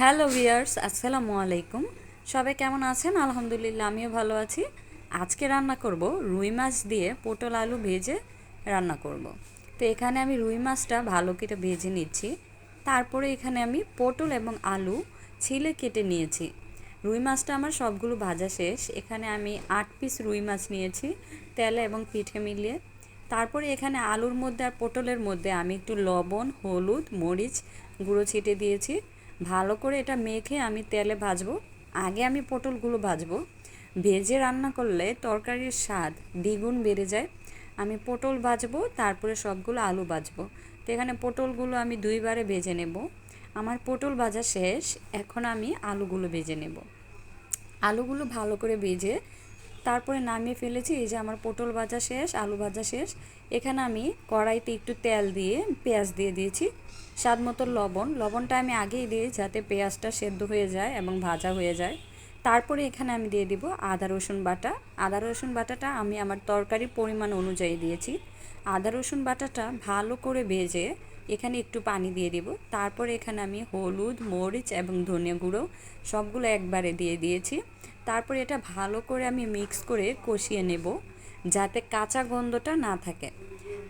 Hello viewers, আসসালামু আলাইকুম। সবাই কেমন আছেন? আলহামদুলিল্লাহ, আমিও ভালো আছি। আজকে রান্না করব রুই মাছ দিয়ে পটল আলু ভেজে রান্না করব। তো এখানে আমি রুই মাছটা ভালো করে ভেজে নিচ্ছি। তারপরে এখানে আমি পটল এবং আলু ছিলে কেটে নিয়েছি। রুই মাছটা আমার সবগুলো ভাজা শেষ। এখানে আমি 8 পিস রুই মাছ নিয়েছি তেলে এবং পিঠে মিলিয়ে। তারপরে এখানে আলুর মধ্যে আর পটলের মধ্যে আমি একটু লবণ, হলুদ, মরিচ গুঁড়ো ছিটে দিয়েছি। ভালো করে এটা মেখে আমি তেলে ভাজবো। আগে আমি পটলগুলো ভাজবো। ভেজে রান্না করলে তরকারির স্বাদ দ্বিগুণ বেড়ে যায়। আমি পটল ভাজবো, তারপরে সবগুলো আলু ভাজবো। তো এখানে পটলগুলো আমি দুইবারে ভেজে নেব। আমার পটল ভাজা শেষ, এখন আমি আলুগুলো ভেজে নেব। আলুগুলো ভালো করে ভেজে তারপরে নামিয়ে ফেলেছি। এই যে আমার পটল ভাজা শেষ, আলু ভাজা শেষ। এখানে আমি কড়াইতে একটু তেল দিয়ে পেঁয়াজ দিয়ে দিয়েছি, স্বাদ মতো লবণটা আমি আগেই দিই যাতে পেঁয়াজটা সেদ্ধ হয়ে যায় এবং ভাজা হয়ে যায়। তারপরে এখানে আমি দিয়ে দিব আদা রসুন বাটা। আদা রসুন বাটাটা আমি আমার তরকারির পরিমাণ অনুযায়ী দিয়েছি। আদা রসুন বাটাটা ভালো করে ভেজে এখানে একটু পানি দিয়ে দিব। তারপরে এখানে আমি হলুদ, মরিচ এবং ধনিয়া গুঁড়ো সবগুলো একবারে দিয়ে দিয়েছি। তারপরে এটা ভালো করে আমি মিক্স করে কষিয়ে নেব যাতে কাঁচা গন্ধটা না থাকে।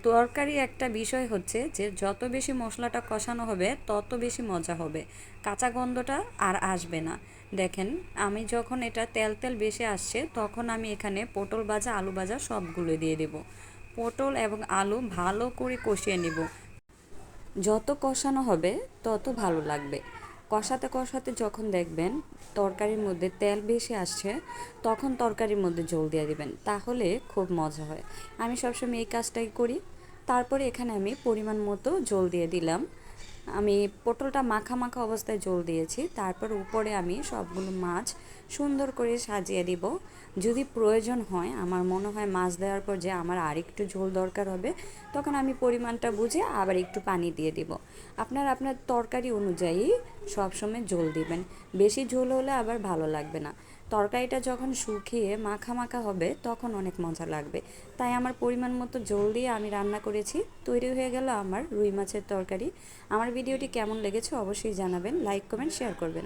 তরকারি একটা বিষয় হচ্ছে যে যত বেশি মশলাটা কষানো হবে তত বেশি মজা হবে, কাঁচা গন্ধটা আর আসবে না। দেখেন, আমি যখন এটা তেল তেল বেশি আসছে তখন আমি এখানে পটল ভাজা, আলু ভাজা সবগুলো দিয়ে দেব। পটল এবং আলু ভালো করে কষিয়ে নেব। যত কষানো হবে তত ভালো লাগবে। কষাতে কষাতে যখন দেখবেন তরকারির মধ্যে তেল বেশি আসছে, তখন তরকারির মধ্যে ঝোল দিয়ে দিবেন, তাহলে খুব মজা হয়। আমি সবসময় এই কাজটাই করি। তারপরে এখানে আমি পরিমাণ মতো ঝোল দিয়ে দিলাম। আমি পটলটা মাখা মাখা অবস্থায় ঝোল দিয়েছি। তারপর উপরে আমি সবগুলো মাছ সুন্দর করে সাজিয়ে দিব। যদি প্রয়োজন হয়, আমার মনে হয় মাছ দেওয়ার পর যে আমার আরেকটু ঝোল দরকার হবে, তখন আমি পরিমাণটা বুঝে আবার একটু পানি দিয়ে দিব। আপনার তরকারি অনুযায়ী সবসময় ঝোল দিবেন। বেশি ঝোল হলে আবার ভালো লাগবে না। তরকারিটা যখন শুকিয়ে মাখা মাখা হবে তখন অনেক মজা লাগবে। তাই আমার পরিমাণ মতো ঝোল দিয়ে আমি রান্না করেছি। তৈরি হয়ে গেল আমার রুই মাছের তরকারি। আমার ভিডিওটি কেমন লেগেছে অবশ্যই জানাবেন, লাইক কমেন্ট শেয়ার করবেন।